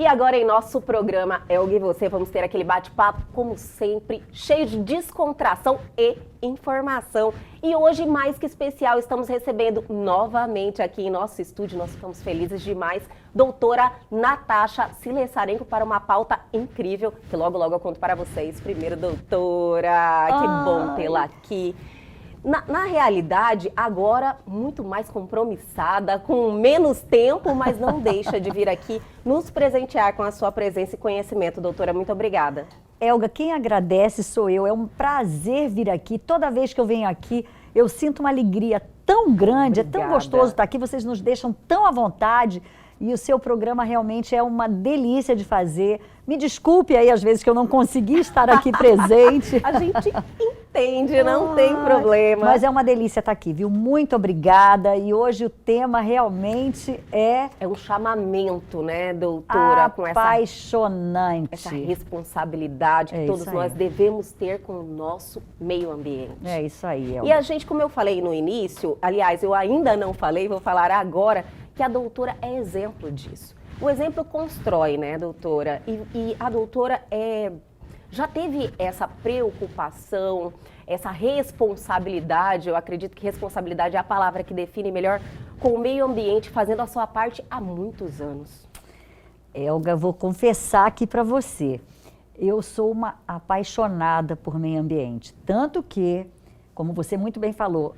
E agora em nosso programa Elga e Você, vamos ter aquele bate-papo, como sempre, cheio de descontração e informação. E hoje, mais que especial, estamos recebendo novamente aqui em nosso estúdio, nós ficamos felizes demais, doutora Natasha Silessarenko, para uma pauta incrível, que logo eu conto para vocês. Primeiro, doutora, que bom tê-la aqui. Na realidade, agora muito mais compromissada, com menos tempo, mas não deixa de vir aqui nos presentear com a sua presença e conhecimento. Doutora, muito obrigada. Elga, quem agradece sou eu. É um prazer vir aqui. Toda vez que eu venho aqui, eu sinto uma alegria tão grande, obrigada. É tão gostoso estar aqui, vocês nos deixam tão à vontade. E o seu programa realmente é uma delícia de fazer. Me desculpe aí, às vezes, que eu não consegui estar aqui presente. A gente entende, não tem problema. Mas é uma delícia estar aqui, viu? Muito obrigada. E hoje o tema realmente é... É um chamamento, né, doutora? Apaixonante. Essa responsabilidade que todos nós devemos ter com o nosso meio ambiente. É isso aí, Elga. E a gente, como eu falei no início, aliás, eu ainda não falei, vou falar agora, que a doutora é exemplo disso. O exemplo constrói, né, doutora? E a doutora já teve essa preocupação, essa responsabilidade, eu acredito que responsabilidade é a palavra que define melhor, com o meio ambiente, fazendo a sua parte há muitos anos. Elga, vou confessar aqui para você, eu sou uma apaixonada por meio ambiente, tanto que, como você muito bem falou,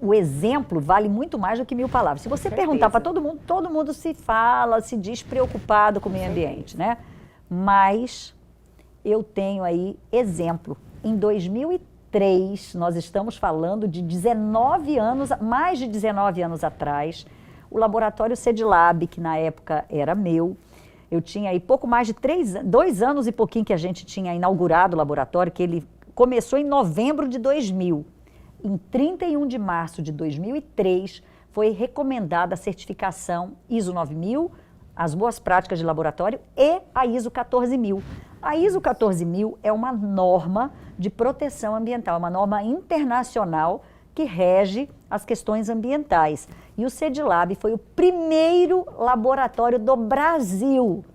o exemplo vale muito mais do que 1000 palavras. Se você perguntar para todo mundo se diz preocupado com o meio ambiente, né? Mas eu tenho aí exemplo. Em 2003, nós estamos falando de 19 anos, mais de 19 anos atrás, o laboratório CEDILAB, que na época era meu, eu tinha aí pouco mais de 2 anos e pouquinho que a gente tinha inaugurado o laboratório, que ele começou em novembro de 2000. Em 31 de março de 2003, foi recomendada a certificação ISO 9000, as boas práticas de laboratório e a ISO 14000. A ISO 14000 é uma norma de proteção ambiental, uma norma internacional que rege as questões ambientais. E o CEDILAB foi o primeiro laboratório do Brasil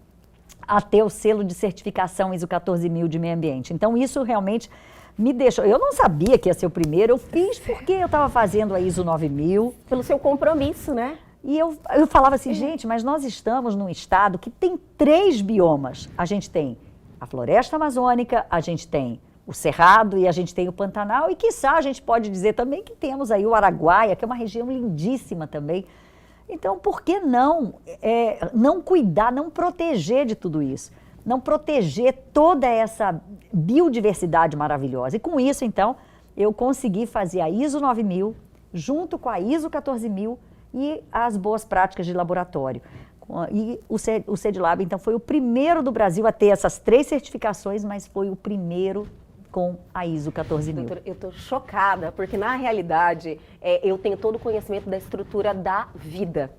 a ter o selo de certificação ISO 14000 de meio ambiente. Então, isso realmente me deixou... Eu não sabia que ia ser o primeiro, eu fiz porque eu estava fazendo a ISO 9000. Pelo seu compromisso, né? E eu falava assim, gente, mas nós estamos num estado que tem 3 biomas. A gente tem a floresta amazônica, a gente tem o Cerrado e a gente tem o Pantanal. E, quiçá, a gente pode dizer também que temos aí o Araguaia, que é uma região lindíssima também. Então, por que não cuidar, não proteger de tudo isso? Não proteger toda essa biodiversidade maravilhosa. E com isso, então, eu consegui fazer a ISO 9000, junto com a ISO 14000 e as boas práticas de laboratório. E o CEDILAB, então, foi o primeiro do Brasil a ter essas 3 certificações, mas foi o primeiro com a ISO 14000. Doutora, eu estou chocada, porque na realidade eu tenho todo o conhecimento da estrutura da vida,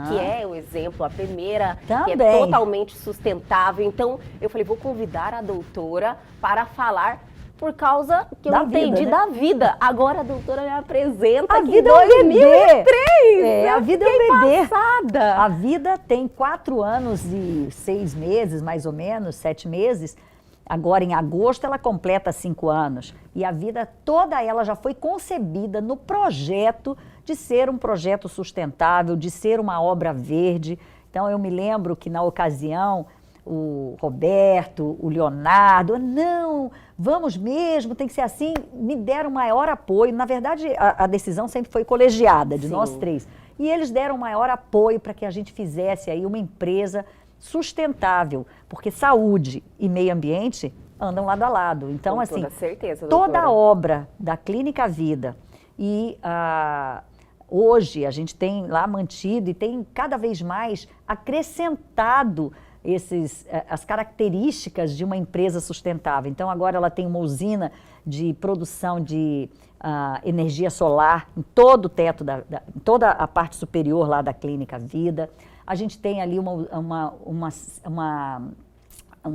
que é o exemplo, a primeira, que é totalmente sustentável. Então, eu falei, vou convidar a doutora para falar por causa que eu entendi da vida. Agora a doutora me apresenta aqui em 2003. A vida é um bebê. Passada. A vida tem 4 anos e 6 meses, mais ou menos, 7 meses. Agora, em agosto, ela completa 5 anos. E a vida toda ela já foi concebida no projeto de ser um projeto sustentável, de ser uma obra verde. Então, eu me lembro que, na ocasião, o Roberto, o Leonardo, não, vamos mesmo, tem que ser assim, me deram maior apoio. Na verdade, a decisão sempre foi colegiada, de nós 3. E eles deram maior apoio para que a gente fizesse aí uma empresa sustentável, porque saúde e meio ambiente andam lado a lado. Então, com assim, toda certeza, toda a obra da Clínica Vida e hoje a gente tem lá mantido e tem cada vez mais acrescentado as características de uma empresa sustentável. Então, agora ela tem uma usina de produção de energia solar em todo o teto, em toda a parte superior lá da Clínica Vida. A gente tem ali um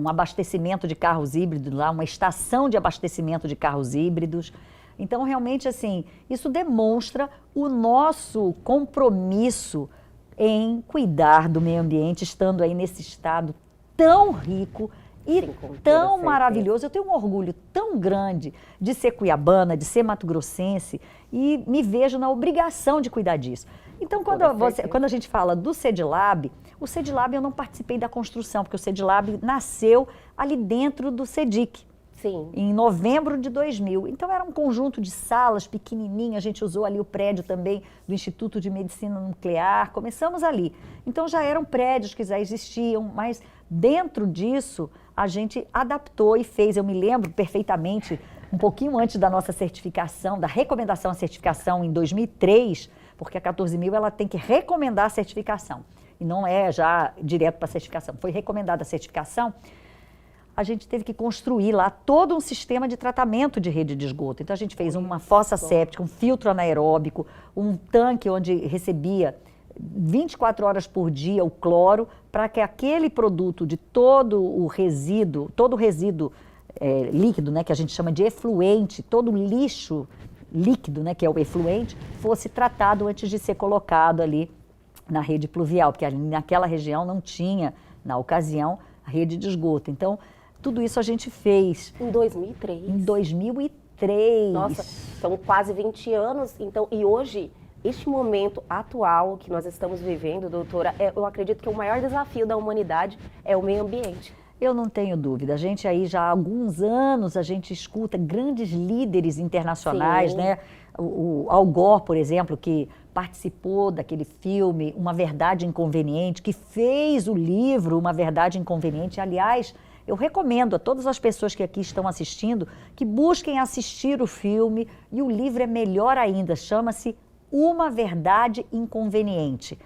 abastecimento de carros híbridos lá, uma estação de abastecimento de carros híbridos. Então, realmente, assim, isso demonstra o nosso compromisso em cuidar do meio ambiente, estando aí nesse estado tão rico e Sim, com toda tão certeza. maravilhoso. Eu tenho um orgulho tão grande de ser cuiabana, de ser mato-grossense e me vejo na obrigação de cuidar disso. Então, quando a gente fala do CEDILAB, o CEDILAB eu não participei da construção, porque o CEDILAB nasceu ali dentro do CEDIC. Sim. Em novembro de 2000. Então, era um conjunto de salas pequenininhas, a gente usou ali o prédio também do Instituto de Medicina Nuclear, começamos ali. Então, já eram prédios que já existiam, mas dentro disso, a gente adaptou e fez, eu me lembro perfeitamente, um pouquinho antes da nossa certificação, da recomendação à certificação em 2003, porque a 14.000 ela tem que recomendar a certificação, e não é já direto para a certificação, foi recomendada a certificação. A gente teve que construir lá todo um sistema de tratamento de rede de esgoto. Então, a gente fez uma fossa séptica, um filtro anaeróbico, um tanque onde recebia 24 horas por dia o cloro, para que aquele produto de todo o resíduo líquido, né, que a gente chama de efluente, todo o lixo líquido, né, que é o efluente, fosse tratado antes de ser colocado ali na rede pluvial, porque ali naquela região não tinha, na ocasião, a rede de esgoto. Então, tudo isso a gente fez. Em 2003? Em 2003. Nossa, são quase 20 anos. Então, e hoje, este momento atual que nós estamos vivendo, doutora, eu acredito que o maior desafio da humanidade é o meio ambiente. Eu não tenho dúvida. A gente aí já há alguns anos, a gente escuta grandes líderes internacionais, Sim. né? O Al Gore, por exemplo, que participou daquele filme Uma Verdade Inconveniente, que fez o livro Uma Verdade Inconveniente. Aliás, eu recomendo a todas as pessoas que aqui estão assistindo que busquem assistir o filme, e o livro é melhor ainda, chama-se Uma Verdade Inconveniente.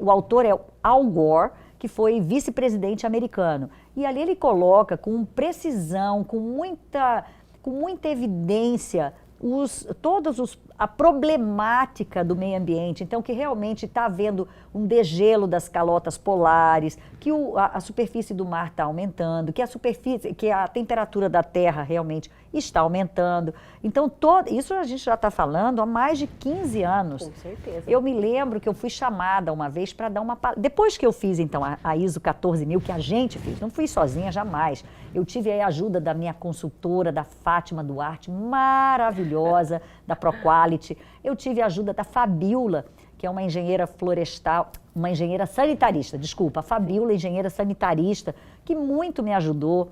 O autor é Al Gore, que foi vice-presidente americano. E ali ele coloca com precisão, com muita evidência, a problemática do meio ambiente. Então, que realmente está havendo um degelo das calotas polares, que a superfície do mar está aumentando, que a temperatura da Terra realmente está aumentando. Então, isso a gente já está falando há mais de 15 anos. Com certeza. Eu me lembro que eu fui chamada uma vez para dar uma palestra. Depois que eu fiz, então, a ISO 14.000, que a gente fez, não fui sozinha jamais. Eu tive a ajuda da minha consultora, da Fátima Duarte, maravilhosa, da ProQuality. Eu tive a ajuda da Fabiola, que é uma engenheira florestal, uma engenheira sanitarista, desculpa, a Fabiola, engenheira sanitarista, que muito me ajudou.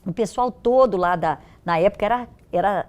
O pessoal todo lá na época era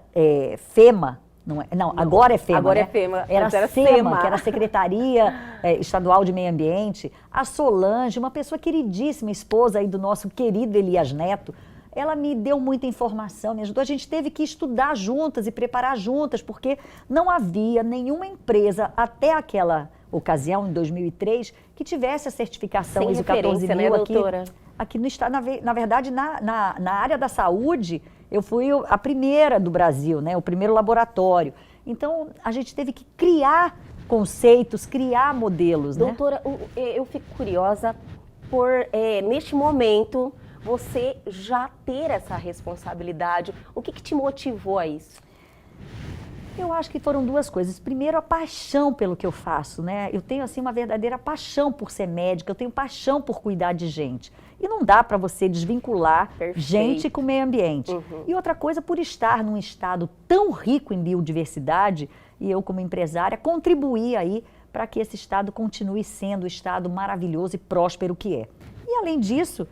FEMA, não, agora é FEMA. Agora né? é FEMA. Era Antes era SEMA, SEMA. que era a Secretaria Estadual de Meio Ambiente. A Solange, uma pessoa queridíssima, esposa aí do nosso querido Elias Neto, ela me deu muita informação, me ajudou. A gente teve que estudar juntas e preparar juntas, porque não havia nenhuma empresa até aquela ocasião, em 2003, que tivesse a certificação Sem ISO referência, 14.000 né, doutora? Aqui no estado. Na verdade, na área da saúde, eu fui a primeira do Brasil, né, o primeiro laboratório. Então, a gente teve que criar conceitos, criar modelos. Doutora, eu fico curiosa por, neste momento, você já ter essa responsabilidade. O que te motivou a isso? Eu acho que foram duas coisas. Primeiro, a paixão pelo que eu faço, né? Eu tenho, assim, uma verdadeira paixão por ser médica, eu tenho paixão por cuidar de gente. E não dá para você desvincular gente com o meio ambiente. Uhum. E outra coisa, por estar num estado tão rico em biodiversidade, e eu, como empresária, contribuir aí para que esse estado continue sendo o estado maravilhoso e próspero que é. E, além disso,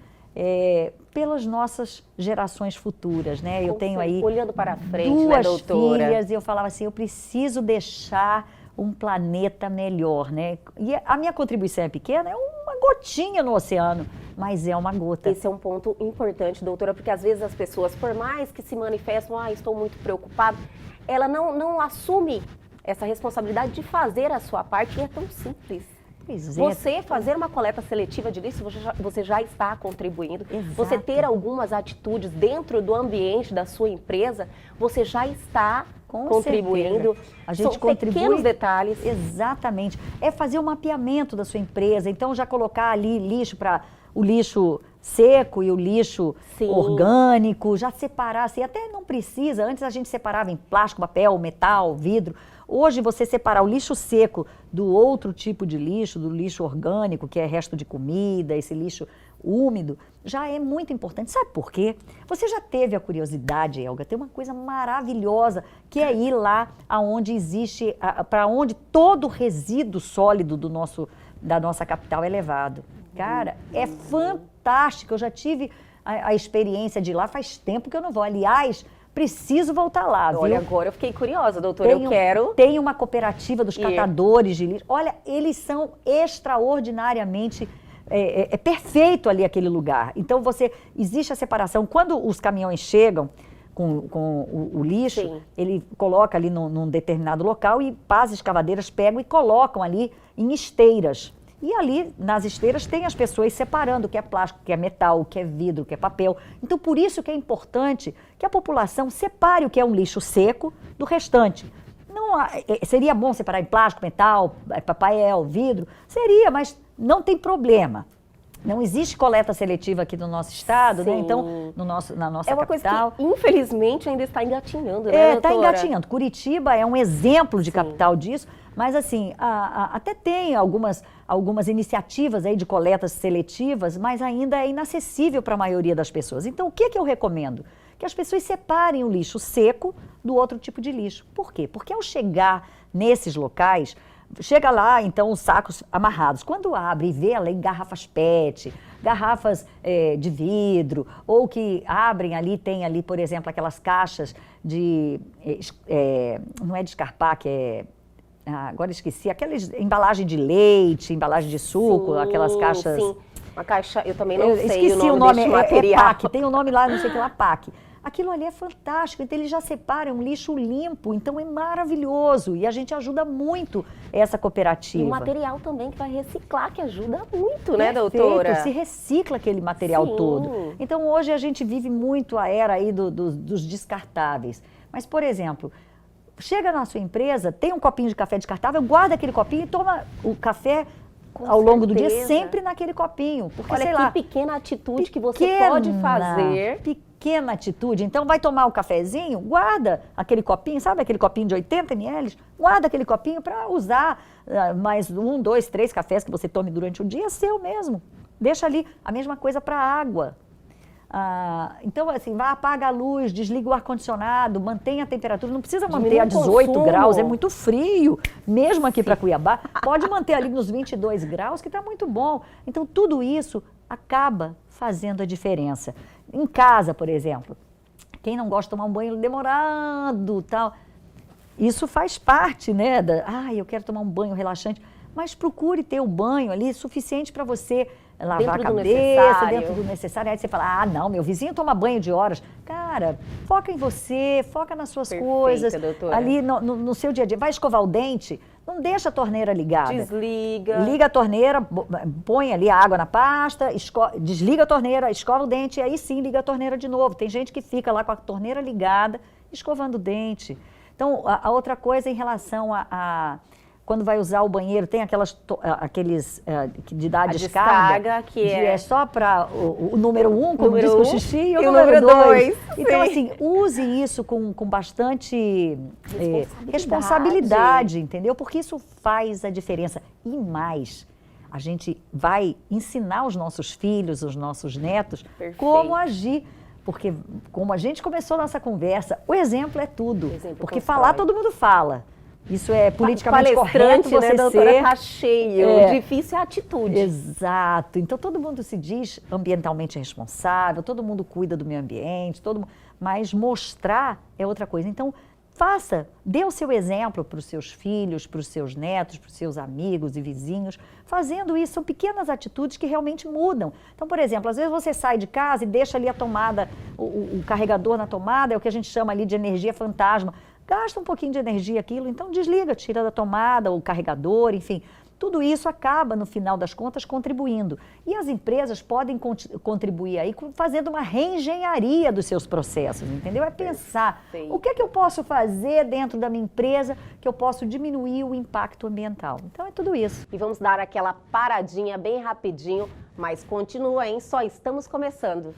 pelas nossas gerações futuras, né? Eu tenho aí olhando para frente, duas né, doutora? filhas, e eu falava assim, eu preciso deixar um planeta melhor, né? E a minha contribuição é pequena, é uma gotinha no oceano, mas é uma gota. Esse é um ponto importante, doutora, porque às vezes as pessoas, por mais que se manifestam, estou muito preocupado, ela não assume essa responsabilidade de fazer a sua parte, e é tão simples. Você fazer uma coleta seletiva de lixo, você já está contribuindo. Exato. Você ter algumas atitudes dentro do ambiente da sua empresa, você já está contribuindo. Certeza. A gente São contribui. Pequenos detalhes. Exatamente. É fazer o mapeamento da sua empresa. Então, já colocar ali lixo para o lixo seco e o lixo orgânico, já separar. Assim, até não precisa. Antes a gente separava em plástico, papel, metal, vidro. Hoje, você separar o lixo seco do outro tipo de lixo, do lixo orgânico, que é resto de comida, esse lixo úmido, já é muito importante. Sabe por quê? Você já teve a curiosidade, Elga, tem uma coisa maravilhosa, que é ir lá aonde existe, para onde todo o resíduo sólido da nossa capital é levado. Cara, é fantástico. Eu já tive a experiência de ir lá, faz tempo que eu não vou. Aliás, preciso voltar lá, viu? Olha, agora eu fiquei curiosa, doutora, eu quero... Tem uma cooperativa dos catadores de lixo. Olha, eles são extraordinariamente... É perfeito ali aquele lugar. Então, existe a separação. Quando os caminhões chegam com o lixo, Sim. ele coloca ali num determinado local e as escavadeiras pegam e colocam ali em esteiras. E ali, nas esteiras, tem as pessoas separando o que é plástico, o que é metal, o que é vidro, o que é papel. Então, por isso que é importante que a população separe o que é um lixo seco do restante. Não, seria bom separar em plástico, metal, papel, vidro? Seria, mas não tem problema. Não existe coleta seletiva aqui no nosso estado, né? Então, na nossa capital. É uma coisa que, infelizmente, ainda está engatinhando, né, doutora? Está engatinhando. Curitiba é um exemplo de capital disso, mas assim, até tem algumas iniciativas aí de coletas seletivas, mas ainda é inacessível para a maioria das pessoas. Então, o que eu recomendo? Que as pessoas separem o lixo seco do outro tipo de lixo. Por quê? Porque ao chegar nesses locais, chega lá, então, os sacos amarrados. Quando abre e vê ali garrafas PET, garrafas de vidro, ou que abrem ali, tem ali, por exemplo, aquelas caixas de... não é descarpar, que é... agora esqueci, aquelas embalagem de leite, embalagem de suco, sim, aquelas caixas... Sim, uma caixa, eu também não sei esqueci o nome desse material. PAC, tem o nome lá, não sei o que lá, PAC. Aquilo ali é fantástico, então ele já separa, é um lixo limpo, então é maravilhoso e a gente ajuda muito essa cooperativa. E o material também que vai reciclar, que ajuda muito, né, Perfeito, doutora? Se recicla aquele material Sim. todo. Então hoje a gente vive muito a era aí dos descartáveis. Mas, por exemplo, chega na sua empresa, tem um copinho de café descartável, guarda aquele copinho e toma o café ao longo do dia sempre naquele copinho. Porque, olha, sei que lá, pequena atitude que você pode fazer. Pequena atitude. Então, vai tomar o cafezinho, guarda aquele copinho, sabe aquele copinho de 80 ml? Guarda aquele copinho para usar mais 1, 2, 3 cafés que você tome durante o dia, é seu mesmo. Deixa ali a mesma coisa para a água. Então, assim, apaga a luz, desliga o ar-condicionado, mantém a temperatura, não precisa manter a 18 graus, é muito frio, mesmo aqui para Cuiabá, pode manter ali nos 22 graus, que está muito bom. Então, tudo isso acaba fazendo a diferença. Em casa, por exemplo, quem não gosta de tomar um banho demorado, tal, isso faz parte, né, eu quero tomar um banho relaxante, mas procure ter o banho ali suficiente para você lavar a cabeça, dentro do necessário. Aí você fala, não, meu vizinho toma banho de horas. Cara, foca em você, foca nas suas coisas, doutora. Ali no seu dia a dia. Vai escovar o dente, não deixa a torneira ligada. Desliga. Liga a torneira, põe ali a água na pasta, desliga a torneira, escova o dente, e aí sim liga a torneira de novo. Tem gente que fica lá com a torneira ligada, escovando o dente. Então, a outra coisa em relação quando vai usar o banheiro, tem aqueles de dar descarga que é só para o número 1, como diz o xixi, e o número 2. Então, assim, use isso com bastante responsabilidade, entendeu? Porque isso faz a diferença. E mais, a gente vai ensinar os nossos filhos, os nossos netos, como agir. Porque, como a gente começou a nossa conversa, o exemplo é tudo. Porque falar, todo mundo fala. Isso é politicamente correto, você doutora, tá cheio. O difícil é a atitude. Exato. Então, todo mundo se diz ambientalmente responsável, todo mundo cuida do meio ambiente, mas mostrar é outra coisa. Então, dê o seu exemplo para os seus filhos, para os seus netos, para os seus amigos e vizinhos. Fazendo isso, são pequenas atitudes que realmente mudam. Então, por exemplo, às vezes você sai de casa e deixa ali a tomada, o carregador na tomada, é o que a gente chama ali de energia fantasma. Gasta um pouquinho de energia aquilo, então desliga, tira da tomada, o carregador, enfim. Tudo isso acaba, no final das contas, contribuindo. E as empresas podem contribuir aí fazendo uma reengenharia dos seus processos, entendeu? É pensar, o que é que eu posso fazer dentro da minha empresa que eu posso diminuir o impacto ambiental. Então, é tudo isso. E vamos dar aquela paradinha bem rapidinho, mas continua, hein? Só estamos começando.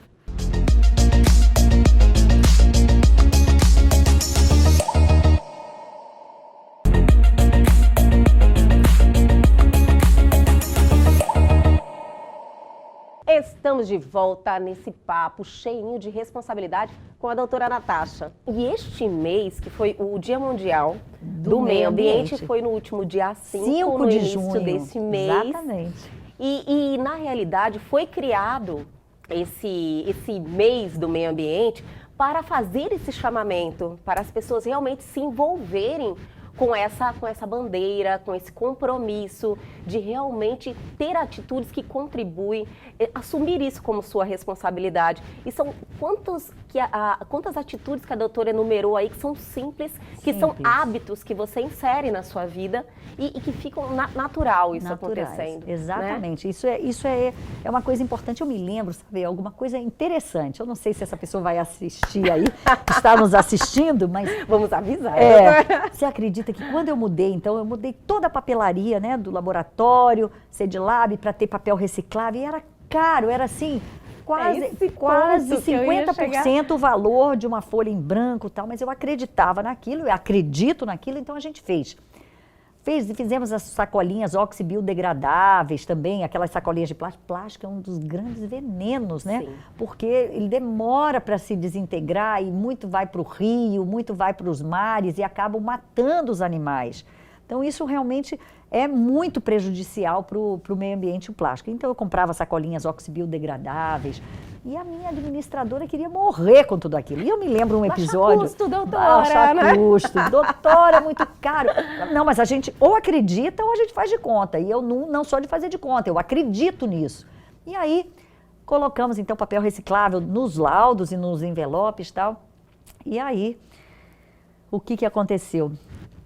Estamos de volta nesse papo cheinho de responsabilidade com a doutora Natasha. E este mês, que foi o Dia Mundial do Meio Ambiente, foi no último dia 5 no de início junho desse mês. Exatamente. E na realidade foi criado esse mês do meio ambiente para fazer esse chamamento, para as pessoas realmente se envolverem com essa bandeira, com esse compromisso de realmente ter atitudes que contribuem, assumir isso como sua responsabilidade. E são quantas atitudes que a doutora enumerou aí que são simples, que são hábitos que você insere na sua vida e que ficam natural isso acontecendo. Exatamente. Né? Isso é uma coisa importante. Eu me lembro, sabe, alguma coisa interessante. Eu não sei se essa pessoa vai assistir aí, que está nos assistindo, mas... Vamos avisar. Você acredita que quando eu mudei, então, eu mudei toda a papelaria, né, do laboratório, CEDILAB, para ter papel reciclável, e era caro, era assim, quase 50% o valor de uma folha em branco e tal, mas eu acreditava naquilo, eu acredito naquilo, então a gente fez. Fizemos as sacolinhas oxibiodegradáveis também, aquelas sacolinhas de plástico. Plástico é um dos grandes venenos, né? Sim. Porque ele demora para se desintegrar e muito vai para o rio, muito vai para os mares e acabam matando os animais. Então isso realmente é muito prejudicial para o meio ambiente, o plástico. Então eu comprava sacolinhas oxibiodegradáveis e a minha administradora queria morrer com tudo aquilo. E eu me lembro um episódio... Baixa custo, doutora, baixa custo, doutora, é muito caro. Não, mas a gente ou acredita ou a gente faz de conta. E eu não sou de fazer de conta, eu acredito nisso. E aí colocamos então papel reciclável nos laudos e nos envelopes e tal. E aí, o que aconteceu?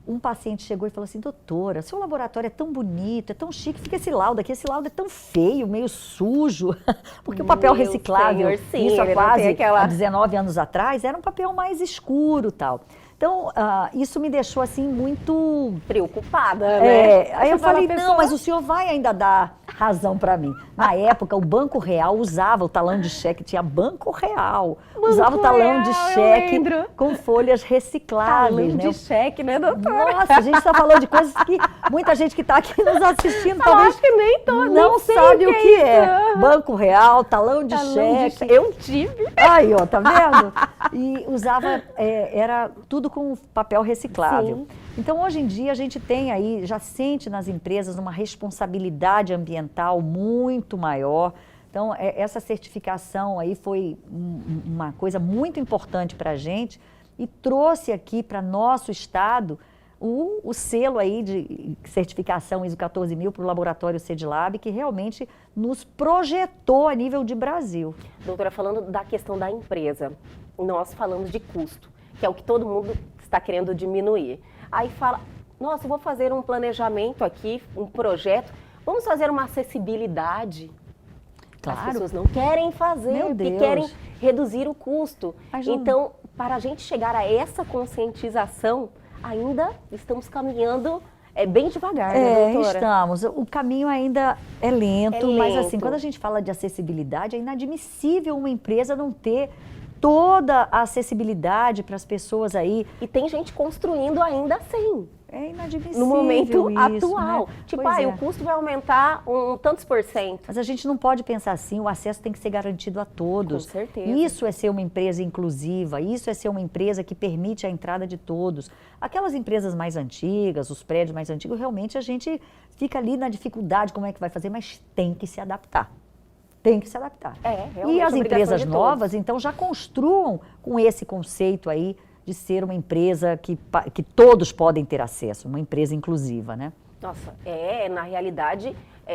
Um paciente chegou e falou assim, doutora, seu laboratório é tão bonito, é tão chique, fica esse laudo aqui é tão feio, meio sujo, porque o papel reciclável, isso há quase há 19 anos atrás, era um papel mais escuro e tal. Então, isso me deixou assim muito... preocupada, né? Aí eu falei, não, mas o senhor vai ainda dar razão para mim. Na época, o Banco Real usava o talão de cheque, tinha Banco Real, usava o talão de cheque com folhas recicláveis. Talão de cheque, né, doutora? Nossa, a gente está falando de coisas que muita gente que está aqui nos assistindo talvez acho que nem não sabe o que é. Banco Real, talão de cheque. Eu tive. Aí, ó, tá vendo? E usava, era tudo com papel reciclável. Sim. Então, hoje em dia, a gente tem aí, já sente nas empresas uma responsabilidade ambiental muito maior. Então, essa certificação aí foi uma coisa muito importante para a gente e trouxe aqui para nosso estado o selo aí de certificação ISO 14000 para o laboratório CEDILAB, que realmente nos projetou a nível de Brasil. Doutora, falando da questão da empresa, nós falamos de custo, que é o que todo mundo está querendo diminuir. Aí fala, nossa, eu vou fazer um planejamento aqui, um projeto, vamos fazer uma acessibilidade. Claro. As pessoas não querem fazer, porque querem reduzir o custo. Então, para a gente chegar a essa conscientização, ainda estamos caminhando bem devagar, né, doutora? Estamos. O caminho ainda é lento, mas assim, quando a gente fala de acessibilidade, é inadmissível uma empresa não ter toda a acessibilidade para as pessoas aí. E tem gente construindo ainda assim. É inadmissível no momento isso, atual. Né? Tipo, o custo vai aumentar tantos %. Mas a gente não pode pensar assim, o acesso tem que ser garantido a todos. Com certeza. Isso é ser uma empresa inclusiva, isso é ser uma empresa que permite a entrada de todos. Aquelas empresas mais antigas, os prédios mais antigos, realmente a gente fica ali na dificuldade, como é que vai fazer, mas tem que se adaptar. Tem que se adaptar. Realmente. E as empresas novas, então, já construam com esse conceito aí de ser uma empresa que todos podem ter acesso, uma empresa inclusiva, né? Nossa, na realidade,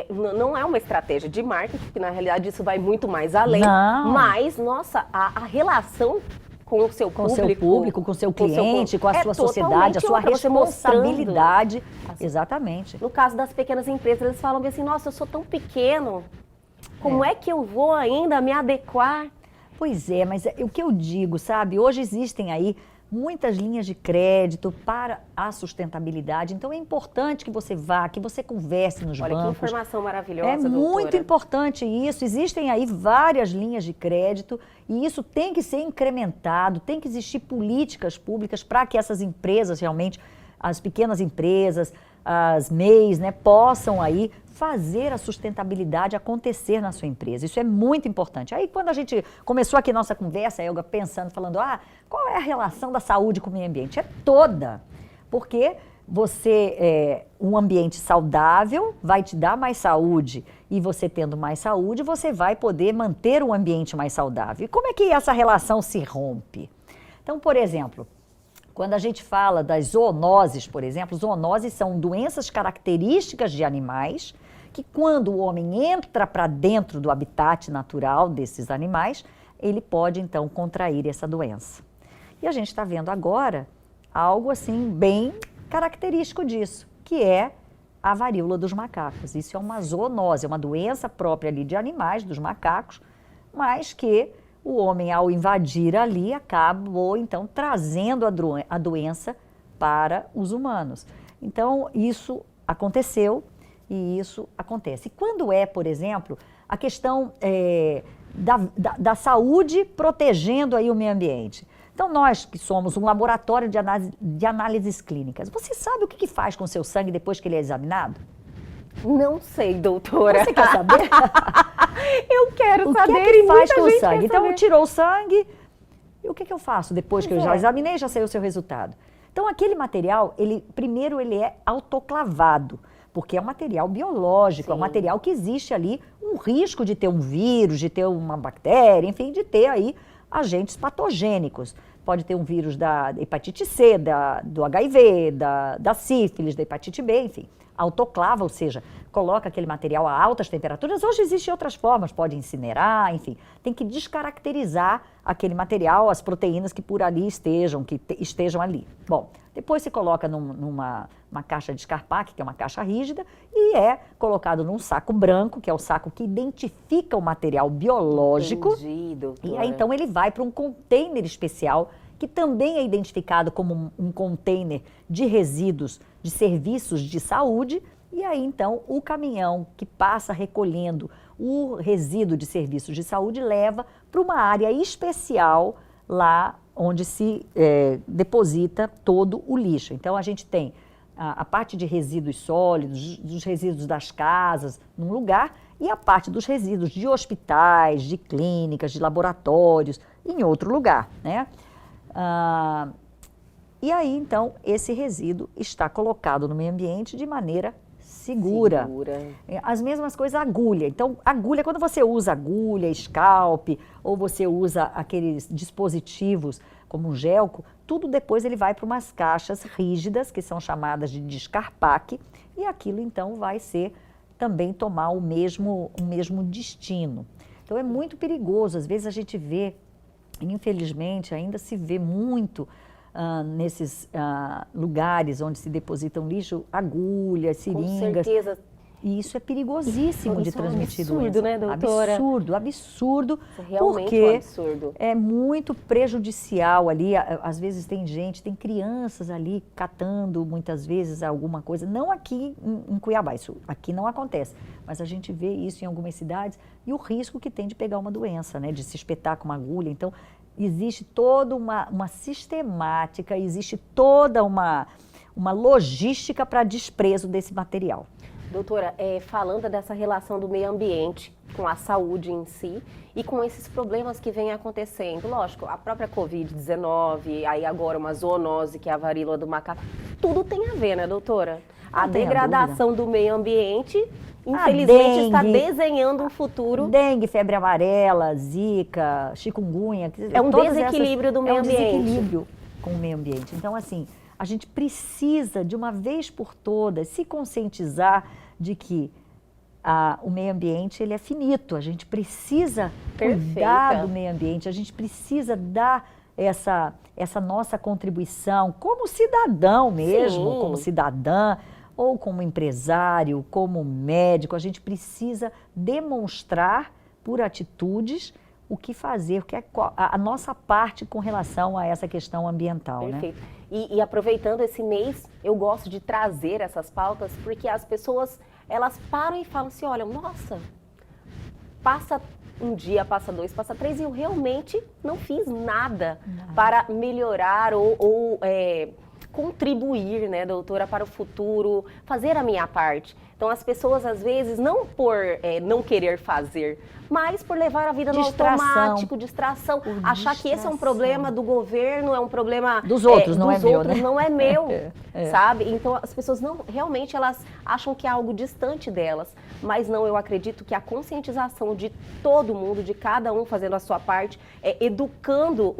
não é uma estratégia de marketing, porque na realidade isso vai muito mais além. Não. Mas, nossa, a relação com o seu público, com o seu cliente, com a sua sociedade, a sua responsabilidade. Exatamente. No caso das pequenas empresas, eles falam assim, nossa, eu sou tão pequeno, como é que eu vou ainda me adequar? Pois é, mas o que eu digo, sabe, hoje existem aí muitas linhas de crédito para a sustentabilidade. Então, é importante que você vá, que você converse nos bancos. Olha, que informação maravilhosa, É doutora. muito importante isso. Existem aí várias linhas de crédito e isso tem que ser incrementado, tem que existir políticas públicas para que essas empresas realmente, as pequenas empresas, as MEIs, né, possam aí fazer a sustentabilidade acontecer na sua empresa. Isso é muito importante. Aí quando a gente começou aqui nossa conversa, Elga, pensando, falando, qual é a relação da saúde com o meio ambiente? É toda, porque um ambiente saudável vai te dar mais saúde, e você tendo mais saúde, você vai poder manter um ambiente mais saudável. E como é que essa relação se rompe? Então, por exemplo, quando a gente fala das zoonoses, por exemplo, zoonoses são doenças características de animais que, quando o homem entra para dentro do habitat natural desses animais, ele pode, então, contrair essa doença. E a gente está vendo agora algo, assim, bem característico disso, que é a varíola dos macacos. Isso é uma zoonose, é uma doença própria ali de animais, dos macacos, mas que o homem, ao invadir ali, acabou, então, trazendo a doença para os humanos. Então, isso aconteceu e isso acontece. E quando é, por exemplo, a questão da saúde protegendo aí o meio ambiente? Então, nós que somos um laboratório de análises clínicas, você sabe o que faz com o seu sangue depois que ele é examinado? Não sei, doutora. Você quer saber? Eu quero saber. O que é que faz com o sangue? Então, tirou o sangue, e o que eu faço depois que eu já examinei, já saiu o seu resultado? Então, aquele material, primeiro ele é autoclavado, porque é um material biológico, Sim. É um material que existe ali um risco de ter um vírus, de ter uma bactéria, enfim, de ter aí agentes patogênicos. Pode ter um vírus da hepatite C, do HIV, da sífilis, da hepatite B, enfim. Autoclava, ou seja, coloca aquele material a altas temperaturas. Hoje existem outras formas, pode incinerar, enfim. Tem que descaracterizar aquele material, as proteínas que por ali estejam ali. Bom, depois se coloca numa caixa de Scarpac, que é uma caixa rígida, e é colocado num saco branco, que é o saco que identifica o material biológico. Entendi, doutora. E aí, então, ele vai para um container especial, que também é identificado como um container de resíduos de serviços de saúde, e aí, então, o caminhão que passa recolhendo o resíduo de serviços de saúde leva para uma área especial lá onde se deposita todo o lixo. Então, a gente tem a parte de resíduos sólidos, dos resíduos das casas, num lugar, e a parte dos resíduos de hospitais, de clínicas, de laboratórios, em outro lugar, né? E aí, então, esse resíduo está colocado no meio ambiente de maneira segura. As mesmas coisas, a agulha. Então, agulha, quando você usa agulha, scalp, ou você usa aqueles dispositivos como um gelco, tudo depois ele vai para umas caixas rígidas, que são chamadas de Scarpac, e aquilo, então, vai ser também tomar o mesmo destino. Então, é muito perigoso. Às vezes a gente vê, infelizmente, ainda se vê muito nesses lugares onde se depositam lixo, agulhas, seringas. Com certeza. E isso é perigosíssimo de transmitir doença. Absurdo, né, doutora? Absurdo. Isso é realmente porque um absurdo. É muito prejudicial ali. Às vezes tem crianças ali catando muitas vezes alguma coisa. Não aqui em Cuiabá, isso aqui não acontece. Mas a gente vê isso em algumas cidades e o risco que tem de pegar uma doença, né, de se espetar com uma agulha. Então, existe toda uma sistemática, existe toda uma logística para desprezo desse material. Doutora, falando dessa relação do meio ambiente com a saúde em si e com esses problemas que vêm acontecendo, lógico, a própria Covid-19, aí agora uma zoonose, que é a varíola do macaco, tudo tem a ver, né, doutora? A degradação do meio ambiente, infelizmente, está desenhando um futuro. Dengue, febre amarela, zika, chikungunya. É um desequilíbrio do meio ambiente. É um desequilíbrio com o meio ambiente. Então, assim, a gente precisa, de uma vez por todas, se conscientizar de que o meio ambiente ele é finito. A gente precisa cuidar do meio ambiente, a gente precisa dar essa nossa contribuição como cidadão mesmo, como cidadã, ou como empresário, como médico. A gente precisa demonstrar por atitudes o que fazer, o que é a nossa parte com relação a essa questão ambiental. Perfeito. Né? E aproveitando esse mês, eu gosto de trazer essas pautas, porque as pessoas, elas param e falam assim, olha, nossa, passa um dia, passa dois, passa três, e eu realmente não fiz nada para melhorar ou contribuir, né, doutora, para o futuro, fazer a minha parte. Então, as pessoas, às vezes, não por não querer fazer, mas por levar a vida no automático, distração, achar que esse é um problema do governo, é um problema dos outros, não é meu, né? Não é meu, sabe? Então, as pessoas realmente elas acham que é algo distante delas, mas não, eu acredito que a conscientização de todo mundo, de cada um fazendo a sua parte, educando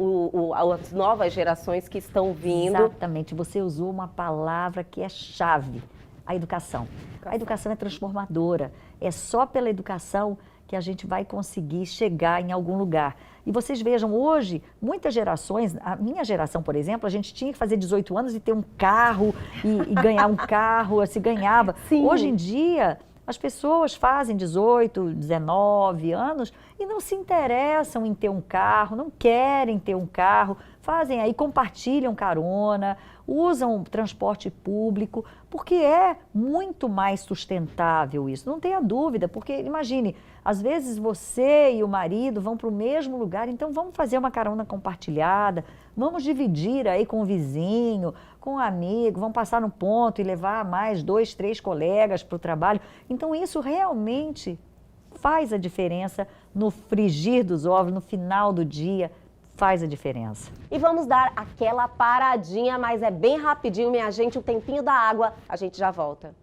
as novas gerações que estão vindo. Exatamente, você usou uma palavra que é chave. A educação. A educação é transformadora. É só pela educação que a gente vai conseguir chegar em algum lugar. E vocês vejam, hoje, muitas gerações, a minha geração, por exemplo, a gente tinha que fazer 18 anos e ter um carro e ganhar um carro, se ganhava. Sim. Hoje em dia, as pessoas fazem 18, 19 anos e não se interessam em ter um carro, não querem ter um carro, fazem aí, compartilham carona, usam transporte público, porque é muito mais sustentável isso, não tenha dúvida, porque imagine, às vezes você e o marido vão para o mesmo lugar, então vamos fazer uma carona compartilhada, vamos dividir aí com o vizinho, com o amigo, vamos passar no ponto e levar mais 2, 3 colegas para o trabalho. Então isso realmente faz a diferença no frigir dos ovos, no final do dia, faz a diferença. E vamos dar aquela paradinha, mas é bem rapidinho, minha gente, o tempinho da água, a gente já volta.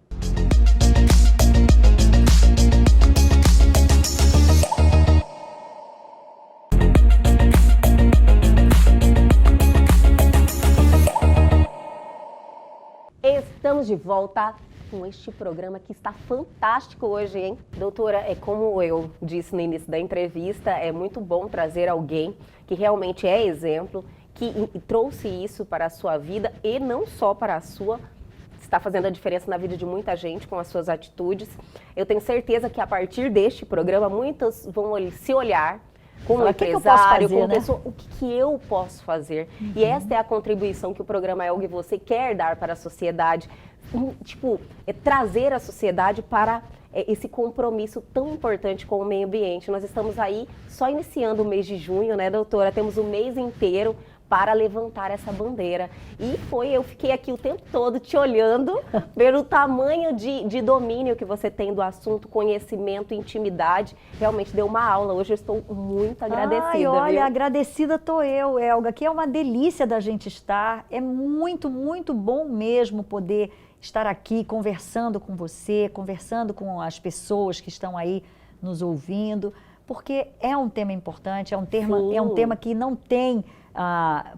Estamos de volta com este programa que está fantástico hoje, hein? Doutora, como eu disse no início da entrevista, é muito bom trazer alguém que realmente é exemplo, que trouxe isso para a sua vida e não só para a sua, está fazendo a diferença na vida de muita gente com as suas atitudes. Eu tenho certeza que a partir deste programa, muitas vão se olhar como empresário, como pessoa, o que eu posso fazer? E esta é a contribuição que o programa Eu e Você quer dar para a sociedade. Tipo, trazer a sociedade para esse compromisso tão importante com o meio ambiente. Nós estamos aí só iniciando o mês de junho, né, doutora? Temos o mês inteiro para levantar essa bandeira. E eu fiquei aqui o tempo todo te olhando, pelo tamanho de domínio que você tem do assunto, conhecimento, intimidade. Realmente deu uma aula. Hoje eu estou muito agradecida. Ai, olha, viu? Agradecida tô eu, Elga, que é uma delícia da gente estar. É muito, muito bom mesmo poder estar aqui conversando com você, conversando com as pessoas que estão aí nos ouvindo, porque é um tema importante, é um tema que não tem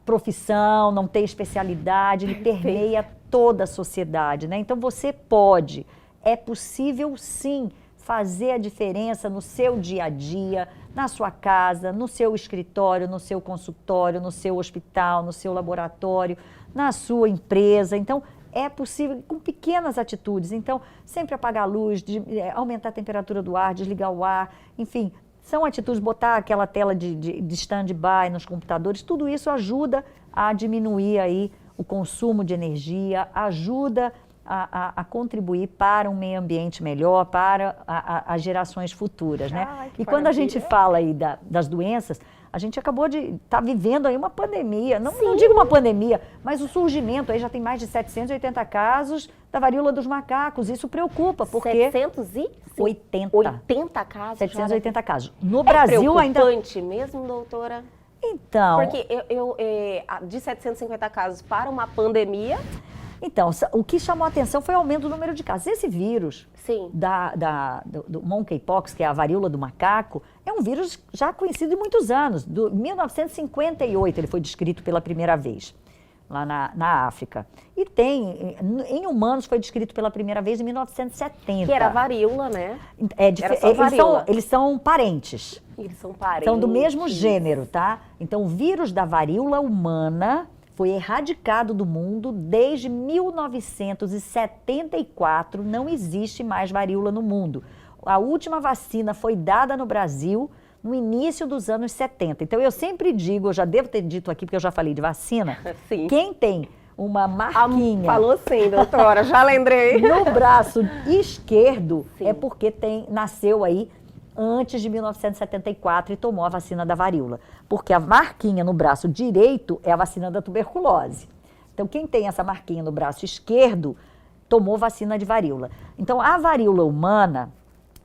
profissão, não tem especialidade, ele permeia toda a sociedade, né? Então você pode, é possível sim fazer a diferença no seu dia a dia, na sua casa, no seu escritório, no seu consultório, no seu hospital, no seu laboratório, na sua empresa. Então é possível com pequenas atitudes. Então sempre apagar a luz, aumentar a temperatura do ar, desligar o ar, enfim, são atitudes, botar aquela tela de stand-by nos computadores, tudo isso ajuda a diminuir aí o consumo de energia, ajuda a contribuir para um meio ambiente melhor, para as gerações futuras, né? Ai, e quando a gente fala aí das doenças, a gente acabou de estar vivendo aí uma pandemia, não digo uma pandemia, mas o surgimento, aí já tem mais de 780 casos da varíola dos macacos, isso preocupa, porque... 780 casos? 780 casos. No Brasil ainda... É preocupante mesmo, doutora? Então... Porque de 750 casos para uma pandemia... Então, o que chamou a atenção foi o aumento do número de casos. Esse vírus do monkeypox, que é a varíola do macaco, é um vírus já conhecido há muitos anos. De 1958 ele foi descrito pela primeira vez, lá na África. E em humanos foi descrito pela primeira vez em 1970. Que era a varíola, né? Eles são parentes. Eles são parentes. São do mesmo gênero, tá? Então, o vírus da varíola humana foi erradicado do mundo desde 1974, não existe mais varíola no mundo. A última vacina foi dada no Brasil no início dos anos 70. Então eu sempre digo, eu já devo ter dito aqui, porque eu já falei de vacina, Sim. Quem tem uma marquinha... Falou sim, doutora, já lembrei. No braço esquerdo, Sim. é porque nasceu aí antes de 1974 e tomou a vacina da varíola. Porque a marquinha no braço direito é a vacina da tuberculose. Então, quem tem essa marquinha no braço esquerdo tomou vacina de varíola. Então, a varíola humana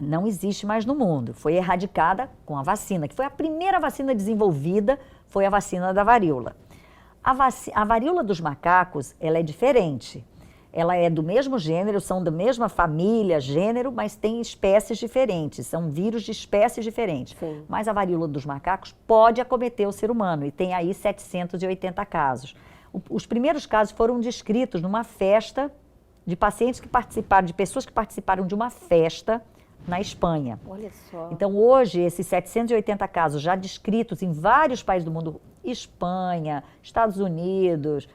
não existe mais no mundo. Foi erradicada com a vacina, que foi a primeira vacina desenvolvida, foi a vacina da varíola. A varíola dos macacos, ela é diferente. Ela é do mesmo gênero, são da mesma família, gênero, mas tem espécies diferentes, são vírus de espécies diferentes. Sim. Mas a varíola dos macacos pode acometer o ser humano e tem aí 780 casos. Os primeiros casos foram descritos numa festa de pacientes que participaram, de pessoas que participaram de uma festa na Espanha. Olha só. Então, hoje, esses 780 casos já descritos em vários países do mundo, Espanha, Estados Unidos,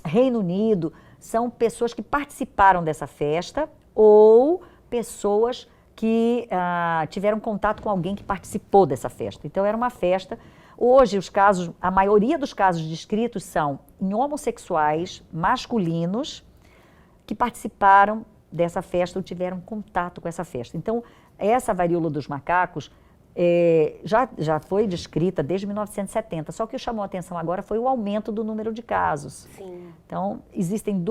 Reino Unido, são pessoas que participaram dessa festa ou pessoas que tiveram contato com alguém que participou dessa festa. Então, era uma festa. Hoje, os casos, a maioria dos casos descritos são em homossexuais masculinos que participaram dessa festa ou tiveram contato com essa festa. Então, essa varíola dos macacos já foi descrita desde 1970, só que o que chamou a atenção agora foi o aumento do número de casos. Sim. Então, existem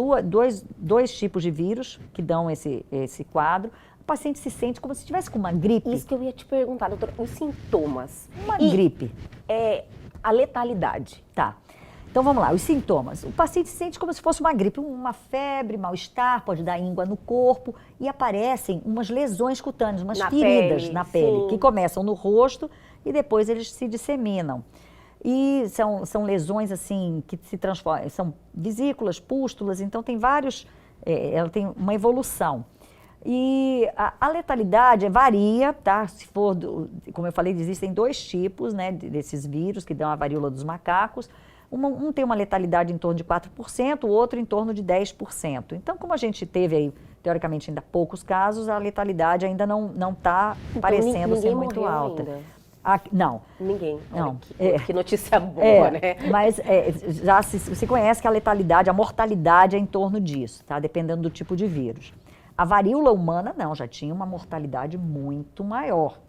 dois tipos de vírus que dão esse quadro. O paciente se sente como se estivesse com uma gripe. Isso que eu ia te perguntar, doutora, os sintomas. Uma gripe. A letalidade. Tá. Então vamos lá, os sintomas. O paciente se sente como se fosse uma gripe, uma febre, mal-estar, pode dar íngua no corpo e aparecem umas lesões cutâneas, umas feridas na pele, sim, que começam no rosto e depois eles se disseminam. E são lesões assim que se transformam, são vesículas, pústulas, então tem vários, ela tem uma evolução. E a letalidade varia, tá? Se for, como eu falei, existem dois tipos, né, desses vírus que dão a varíola dos macacos. Um tem uma letalidade em torno de 4%, o outro em torno de 10%. Então, como a gente teve aí, teoricamente, ainda poucos casos, a letalidade ainda não está parecendo ser muito alta. Ainda. Não. Ninguém. Não. Que notícia boa, né? Mas já se conhece que a letalidade, a mortalidade é em torno disso, tá? Dependendo do tipo de vírus. A varíola humana, não, já tinha uma mortalidade muito maior,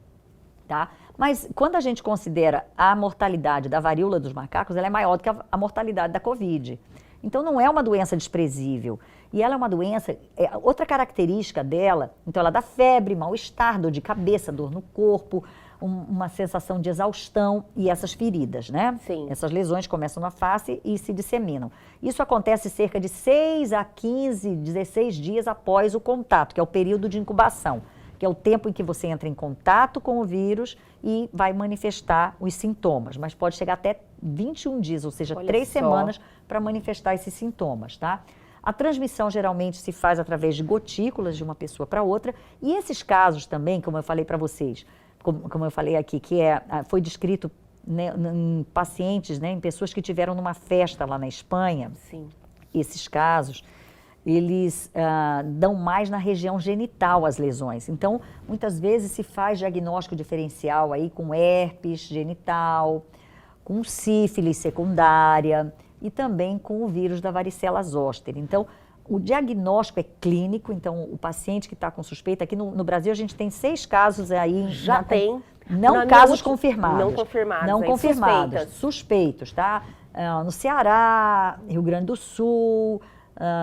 tá? Mas quando a gente considera a mortalidade da varíola dos macacos, ela é maior do que a mortalidade da Covid. Então, não é uma doença desprezível. E ela é uma doença, outra característica dela, então ela dá febre, mal-estar, dor de cabeça, dor no corpo, uma sensação de exaustão e essas feridas, né? Sim. Essas lesões começam na face e se disseminam. Isso acontece cerca de 6 a 15, 16 dias após o contato, que é o período de incubação, que é o tempo em que você entra em contato com o vírus e vai manifestar os sintomas. Mas pode chegar até 21 dias, ou seja, 3 semanas para manifestar esses sintomas, tá? A transmissão geralmente se faz através de gotículas de uma pessoa para outra. E esses casos também, como eu falei para vocês, como eu falei aqui, que foi descrito, né, em pacientes, né, em pessoas que tiveram numa festa lá na Espanha. Sim. Esses casos, eles dão mais na região genital as lesões. Então, muitas vezes se faz diagnóstico diferencial aí com herpes genital, com sífilis secundária e também com o vírus da varicela zoster. Então, o diagnóstico é clínico, então o paciente que está com suspeita, aqui no Brasil a gente tem 6 casos aí. Já tem? Não casos confirmados. Não confirmados. Não confirmados. Suspeitos, tá? No Ceará, Rio Grande do Sul,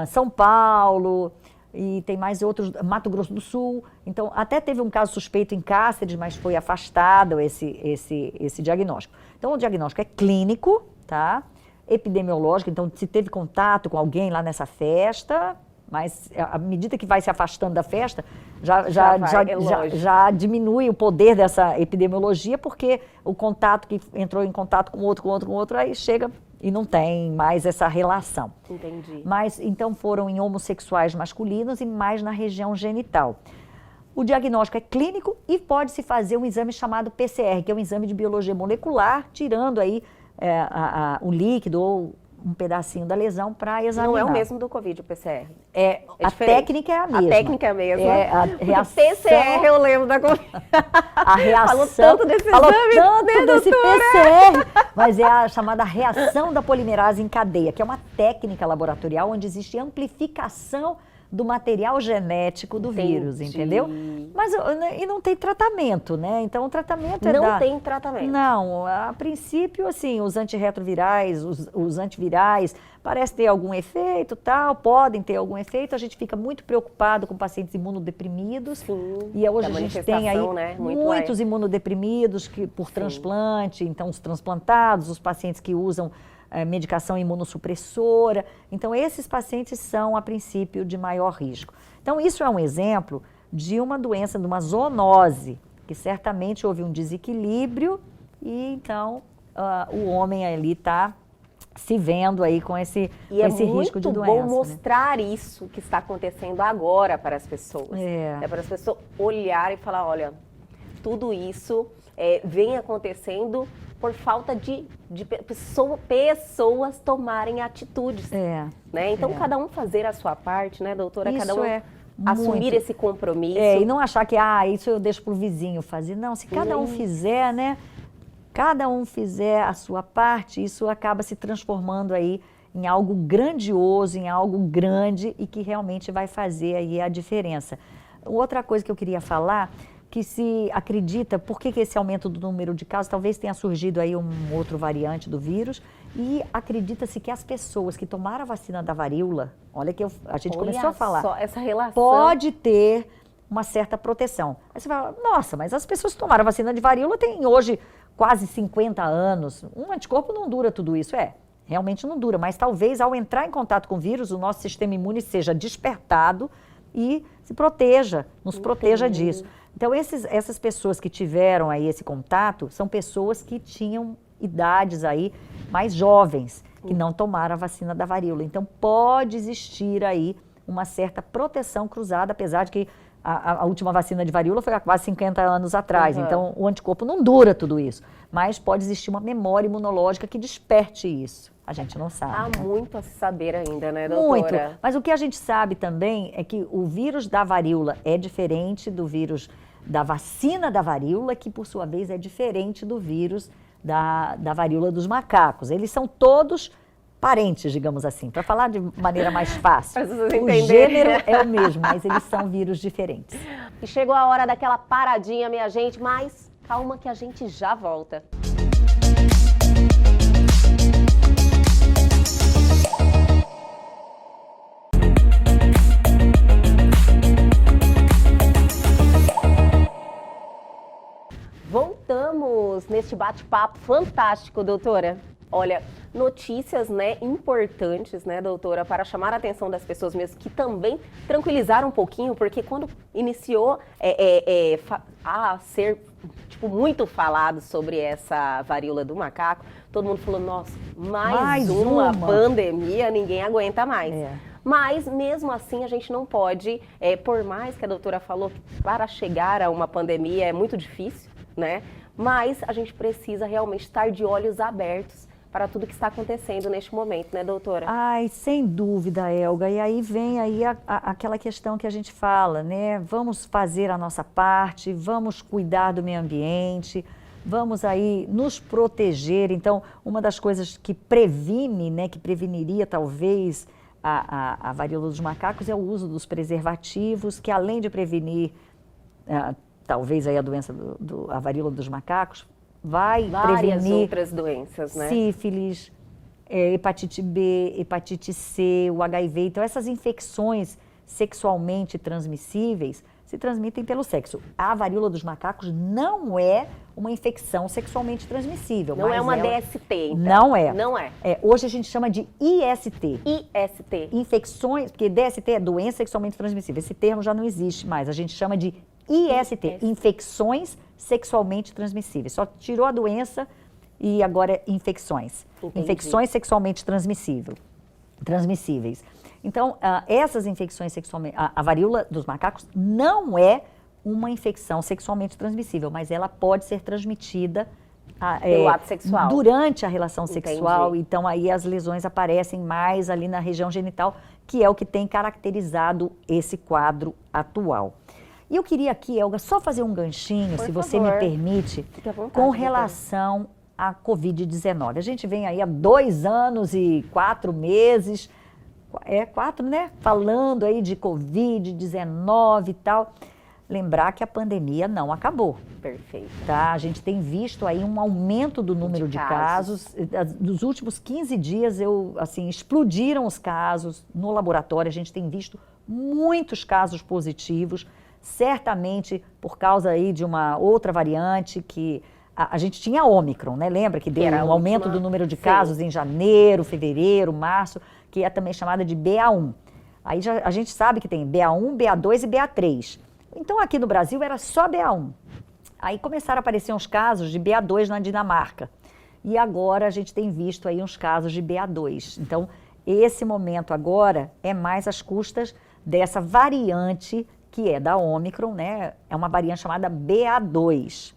São Paulo e tem mais outros, Mato Grosso do Sul. Então, até teve um caso suspeito em Cáceres, mas foi afastado esse diagnóstico. Então, o diagnóstico é clínico, tá? Epidemiológico, então se teve contato com alguém lá nessa festa, mas à medida que vai se afastando da festa, já diminui o poder dessa epidemiologia, porque o contato que entrou em contato com outro, aí chega e não tem mais essa relação. Entendi. Mas então foram em homossexuais masculinos e mais na região genital. O diagnóstico é clínico e pode-se fazer um exame chamado PCR, que é um exame de biologia molecular, tirando aí o líquido ou um pedacinho da lesão para examinar. Não é o mesmo do Covid, o PCR? A técnica é a mesma. A técnica é a mesma. A reação, PCR eu lembro da Covid. A reação, falou tanto desse exame, tanto desse PCR, mas é a chamada reação da polimerase em cadeia, que é uma técnica laboratorial onde existe amplificação do material genético do vírus, entendeu? Mas e não tem tratamento, né? Então o tratamento é Não tem tratamento. Não, a princípio, assim, os antirretrovirais, os antivirais, parece ter algum efeito, tal, podem ter algum efeito. A gente fica muito preocupado com pacientes imunodeprimidos. Sim, e hoje a gente tem aí né? muitos imunodeprimidos por transplante, então os transplantados, os pacientes que usam medicação imunossupressora. Então, esses pacientes são, a princípio, de maior risco. Então, isso é um exemplo de uma doença, de uma zoonose, que certamente houve um desequilíbrio e, então, o homem ali está se vendo aí com esse risco de doença. E é muito bom mostrar isso que está acontecendo agora para as pessoas. É para as pessoas olharem e falar, olha, tudo isso vem acontecendo por falta de pessoas tomarem atitudes. Né? Então, cada um fazer a sua parte, né, doutora? Isso cada um assumir esse compromisso. E não achar que, isso eu deixo para o vizinho fazer. Não, se cada um fizer, né? Cada um fizer a sua parte, isso acaba se transformando aí em algo grandioso, em algo grande e que realmente vai fazer aí a diferença. Outra coisa que eu queria falar, que se acredita, por que esse aumento do número de casos, talvez tenha surgido aí um outro variante do vírus, e acredita-se que as pessoas que tomaram a vacina da varíola, olha que a gente começou a falar, só essa relação. Pode ter uma certa proteção. Aí você fala, nossa, mas as pessoas que tomaram a vacina de varíola têm hoje quase 50 anos, um anticorpo não dura tudo isso, realmente não dura, mas talvez ao entrar em contato com o vírus, o nosso sistema imune seja despertado e se proteja, nos proteja disso. Então, essas pessoas que tiveram aí esse contato são pessoas que tinham idades aí mais jovens, que não tomaram a vacina da varíola. Então, pode existir aí uma certa proteção cruzada, apesar de que a última vacina de varíola foi há quase 50 anos atrás. Então, o anticorpo não dura tudo isso. Mas pode existir uma memória imunológica que desperte isso. A gente não sabe. Há muito a se saber ainda, né, doutora? Muito. Mas o que a gente sabe também é que o vírus da varíola é diferente do vírus da vacina da varíola, que por sua vez é diferente do vírus da varíola dos macacos. Eles são todos parentes, digamos assim, para falar de maneira mais fácil. O gênero é o mesmo, mas eles são vírus diferentes. E chegou a hora daquela paradinha, minha gente, mas calma que a gente já volta. Voltamos neste bate-papo fantástico, doutora. Olha, notícias, né, importantes, né, doutora, para chamar a atenção das pessoas mesmo, que também tranquilizaram um pouquinho, porque quando iniciou a ser, tipo, muito falado sobre essa varíola do macaco, todo mundo falou, nossa, mais uma pandemia, ninguém aguenta mais. Mas, mesmo assim, a gente não pode, por mais que a doutora falou que para chegar a uma pandemia é muito difícil, né, mas a gente precisa realmente estar de olhos abertos para tudo que está acontecendo neste momento, né, doutora? Ai, sem dúvida, Elga. E aí vem aí aquela questão que a gente fala, né? Vamos fazer a nossa parte, vamos cuidar do meio ambiente, vamos aí nos proteger. Então, uma das coisas que previne, né, que preveniria talvez a varíola dos macacos é o uso dos preservativos, que além de prevenir talvez aí a doença a varíola dos macacos, vai várias prevenir outras doenças, né? Sífilis, hepatite B, hepatite C, o HIV. Então, essas infecções sexualmente transmissíveis se transmitem pelo sexo. A varíola dos macacos não é uma infecção sexualmente transmissível. Não é uma DST, então. Não é. Não é. Hoje a gente chama de IST. IST. Infecções, porque DST é doença sexualmente transmissível. Esse termo já não existe mais. A gente chama de IST, infecções sexualmente transmissíveis. Só tirou a doença e agora é infecções. Entendi. Infecções sexualmente transmissíveis. Então, essas infecções sexualmente... A varíola dos macacos não é uma infecção sexualmente transmissível, mas ela pode ser transmitida pelo ato sexual. Durante a relação sexual. Então, aí as lesões aparecem mais ali na região genital, que é o que tem caracterizado esse quadro atual. E eu queria aqui, Elga, só fazer um ganchinho, se você me permite, com relação à Covid-19. A gente vem aí há 2 anos e 4 meses 4, né? Falando aí de Covid-19 e tal. Lembrar que a pandemia não acabou. Perfeito. Tá? A gente tem visto aí um aumento do número de casos. Nos últimos 15 dias, explodiram os casos no laboratório. A gente tem visto muitos casos positivos, certamente por causa aí de uma outra variante que a gente tinha a Ômicron, né? Lembra que deu um aumento do número de casos em janeiro, fevereiro, março, que é também chamada de BA1. Aí a gente sabe que tem BA1, BA2 e BA3. Então, aqui no Brasil era só BA1. Aí começaram a aparecer uns casos de BA2 na Dinamarca. E agora a gente tem visto aí uns casos de BA2. Então, esse momento agora é mais às custas dessa variante que é da Ômicron, né? É uma variante chamada BA2.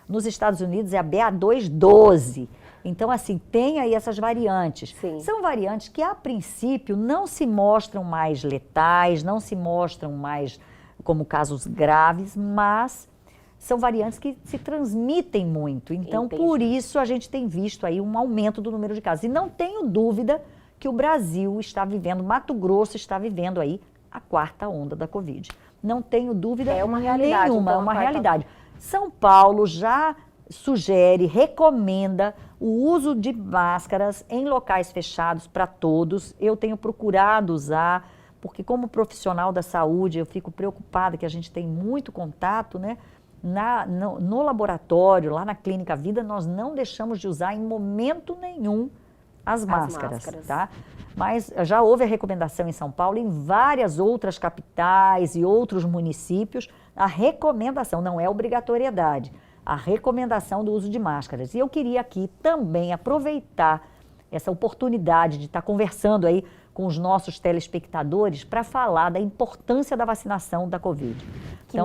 Nos Estados Unidos é a BA2.12. Então, assim, tem aí essas variantes. Sim. São variantes que, a princípio, não se mostram mais letais, não se mostram mais como casos graves, mas são variantes que se transmitem muito. Então, Entendi. por isso, a gente tem visto aí um aumento do número de casos. E não tenho dúvida que o Brasil está vivendo, Mato Grosso está vivendo aí a 4ª onda da Covid. Não tenho dúvida nenhuma, é uma realidade. São Paulo já sugere, recomenda o uso de máscaras em locais fechados para todos. Eu tenho procurado usar, porque como profissional da saúde eu fico preocupada que a gente tem muito contato, né? No laboratório, lá na Clínica Vida, nós não deixamos de usar em momento nenhum as máscaras, tá? Mas já houve a recomendação em São Paulo, em várias outras capitais e outros municípios, a recomendação, não é obrigatoriedade, a recomendação do uso de máscaras. E eu queria aqui também aproveitar essa oportunidade de estar conversando aí com os nossos telespectadores para falar da importância da vacinação da Covid. Que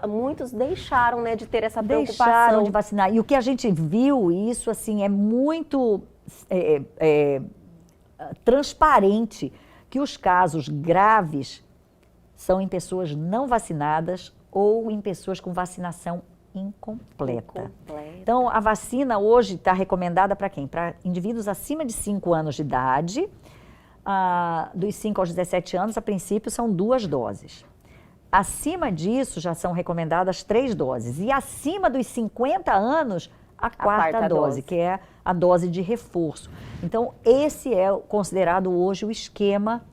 muitos deixaram, né, de ter essa preocupação. Deixaram de vacinar. E o que a gente viu, isso assim, é muito transparente, que os casos graves são em pessoas não vacinadas ou em pessoas com vacinação incompleta. Então, a vacina hoje está recomendada para quem? Para indivíduos acima de 5 anos de idade. Dos 5 aos 17 anos, a princípio, são 2 doses. Acima disso, já são recomendadas 3 doses. E acima dos 50 anos, a quarta dose, que é a dose de reforço. Então, esse é considerado hoje o esquema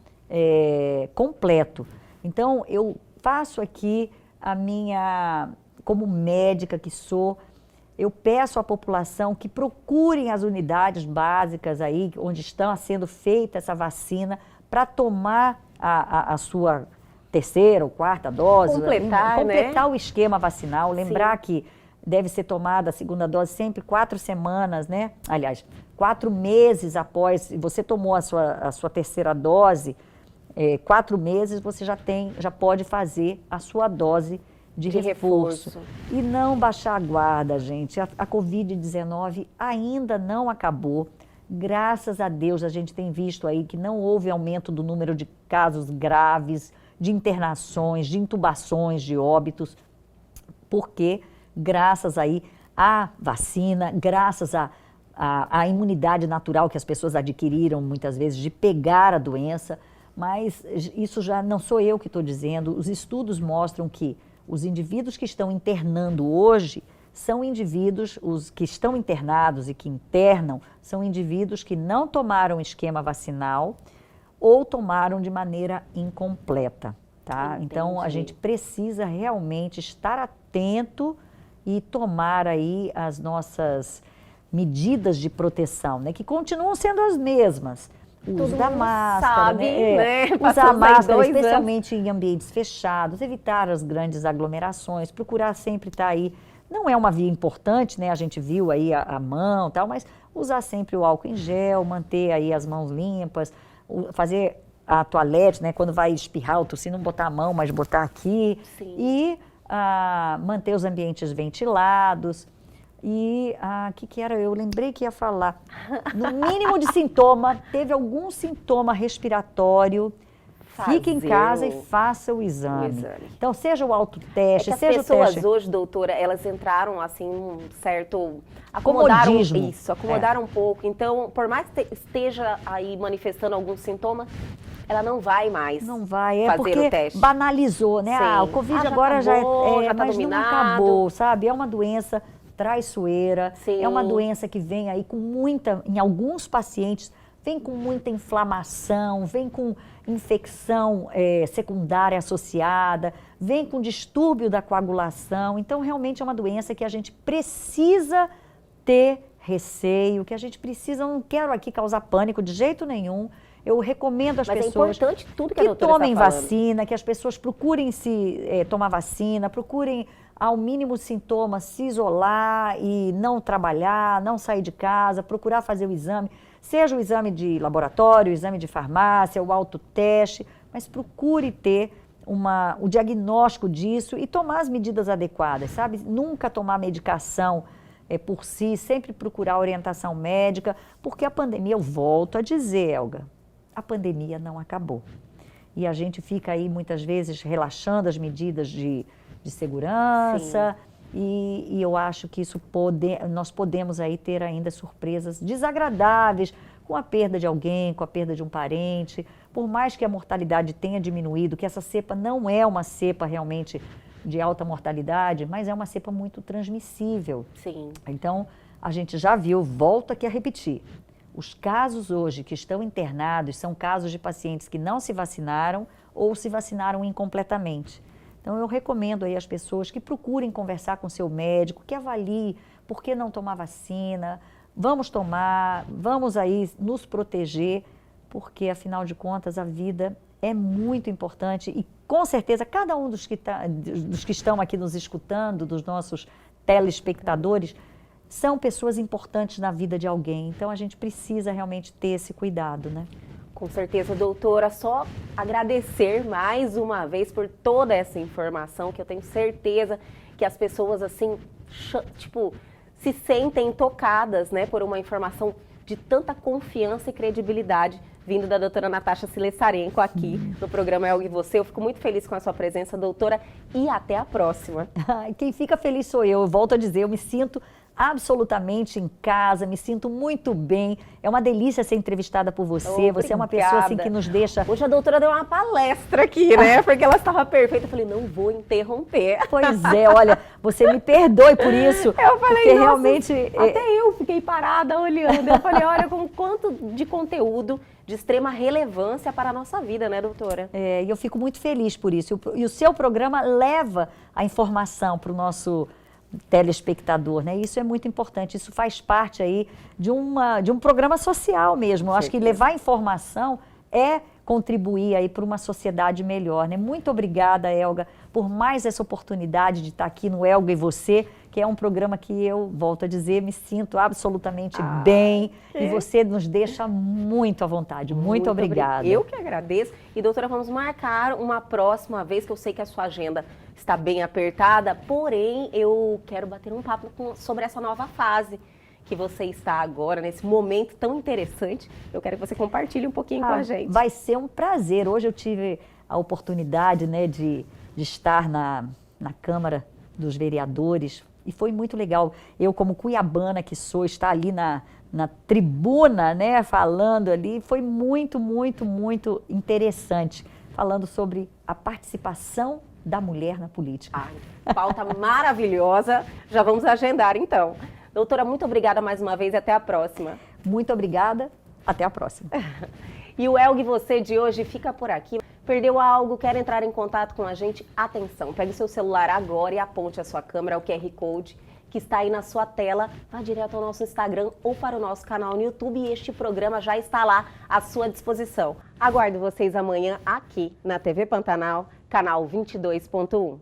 completo. Então, eu faço aqui a minha, como médica que sou, eu peço à população que procurem as unidades básicas aí, onde está sendo feita essa vacina, para tomar a sua 3ª ou 4ª dose. Completar o esquema vacinal. Lembrar que deve ser tomada a 2ª dose sempre 4 semanas, né? Aliás, 4 meses após, você tomou a sua 3ª dose, 4 meses você já pode fazer a sua dose de reforço. E não baixar a guarda, gente. A Covid-19 ainda não acabou. Graças a Deus, a gente tem visto aí que não houve aumento do número de casos graves, de internações, de intubações, de óbitos, porque graças aí à vacina, graças à imunidade natural que as pessoas adquiriram muitas vezes de pegar a doença, mas isso já não sou eu que estou dizendo, os estudos mostram que os indivíduos que estão internando hoje são indivíduos, os que estão internados e que internam, são indivíduos que não tomaram esquema vacinal ou tomaram de maneira incompleta, tá? Entendi. Então, a gente precisa realmente estar atento e tomar aí as nossas medidas de proteção, né? Que continuam sendo as mesmas. O uso da máscara, né? Usar a máscara, especialmente em ambientes fechados, evitar as grandes aglomerações, procurar sempre estar aí. Não é uma via importante, né? A gente viu aí a mão e tal, mas usar sempre o álcool em gel, manter aí as mãos limpas, fazer a toalete, né? Quando vai espirrar ou tossir, não botar a mão, mas botar aqui. Sim. E manter os ambientes ventilados. E que era? Eu lembrei que ia falar. No mínimo de sintoma, teve algum sintoma respiratório, Fique em casa e faça o exame. Então, seja o autoteste, seja o teste. As pessoas hoje, doutora, elas entraram assim um certo acomodaram isso, acomodaram um pouco. Então, por mais que esteja aí manifestando alguns sintomas, ela não vai mais fazer o teste. Banalizou, né? Sim. O Covid já agora acabou, já tá mas dominado. não acabou, sabe? É uma doença traiçoeira, Sim. é uma doença que vem aí com muita, em alguns pacientes, vem com muita inflamação, vem com infecção secundária associada, vem com distúrbio da coagulação. Então, realmente é uma doença que a gente precisa ter receio, que a gente precisa, não quero aqui causar pânico de jeito nenhum. Eu recomendo às pessoas é importante tudo que que a doutora tomem está falando. vacina, que as pessoas procurem tomar vacina, procurem ao mínimo sintoma se isolar e não trabalhar, não sair de casa, procurar fazer o exame, seja o exame de laboratório, o exame de farmácia, o autoteste, mas procure ter o diagnóstico disso e tomar as medidas adequadas, sabe? Nunca tomar medicação por si, sempre procurar orientação médica, porque a pandemia, eu volto a dizer, Elga, a pandemia não acabou. E a gente fica aí muitas vezes relaxando as medidas de segurança e eu acho que nós podemos aí ter ainda surpresas desagradáveis com a perda de alguém, com a perda de um parente. Por mais que a mortalidade tenha diminuído, que essa cepa não é uma cepa realmente de alta mortalidade, mas é uma cepa muito transmissível. Sim. Então, a gente já viu, volto aqui a repetir, os casos hoje que estão internados são casos de pacientes que não se vacinaram ou se vacinaram incompletamente. Então, eu recomendo aí às pessoas que procurem conversar com seu médico, que avalie por que não tomar vacina, vamos tomar, vamos aí nos proteger, porque, afinal de contas, a vida é muito importante e, com certeza, cada um dos que estão aqui nos escutando, dos nossos telespectadores, são pessoas importantes na vida de alguém. Então, a gente precisa realmente ter esse cuidado, né? Com certeza, doutora, só agradecer mais uma vez por toda essa informação, que eu tenho certeza que as pessoas, assim, se sentem tocadas, né, por uma informação de tanta confiança e credibilidade vindo da doutora Natasha Silessarenko aqui no programa Eu e Você. Eu fico muito feliz com a sua presença, doutora, e até a próxima. Quem fica feliz sou eu volto a dizer, eu me sinto absolutamente em casa, me sinto muito bem. É uma delícia ser entrevistada por você. Obrigada. Você é uma pessoa assim que nos deixa... Hoje a doutora deu uma palestra aqui, né? Porque ela estava perfeita. Eu falei, não vou interromper. Pois é, olha, você me perdoe por isso. Eu falei, porque nossa, realmente... até eu fiquei parada olhando. Eu falei, olha, com quanto de conteúdo de extrema relevância para a nossa vida, né, doutora? E eu fico muito feliz por isso. E o seu programa leva a informação para o nosso telespectador, né? Isso é muito importante, isso faz parte aí de um programa social mesmo. Eu acho que levar informação é contribuir aí para uma sociedade melhor, né? Muito obrigada, Elga, por mais essa oportunidade de estar aqui no Elga e Você, que é um programa que eu, volto a dizer, me sinto absolutamente bem e você nos deixa muito à vontade. Muito obrigada. Eu que agradeço. E, doutora, vamos marcar uma próxima vez, que eu sei que a sua agenda está bem apertada, porém, eu quero bater um papo sobre essa nova fase que você está agora, nesse momento tão interessante. Eu quero que você compartilhe um pouquinho com a gente. Vai ser um prazer. Hoje eu tive a oportunidade, né, de estar na Câmara dos Vereadores e foi muito legal. Eu, como cuiabana que sou, estar ali na tribuna, né, falando ali, foi muito, muito, muito interessante, falando sobre a participação da mulher na política. Pauta maravilhosa. Já vamos agendar, então. Doutora, muito obrigada mais uma vez e até a próxima. Muito obrigada, até a próxima. E o Elga e Você de hoje fica por aqui. Perdeu algo, quer entrar em contato com a gente? Atenção, pegue seu celular agora e aponte a sua câmera ao QR Code que está aí na sua tela. Vá direto ao nosso Instagram ou para o nosso canal no YouTube e este programa já está lá à sua disposição. Aguardo vocês amanhã aqui na TV Pantanal, canal 22.1.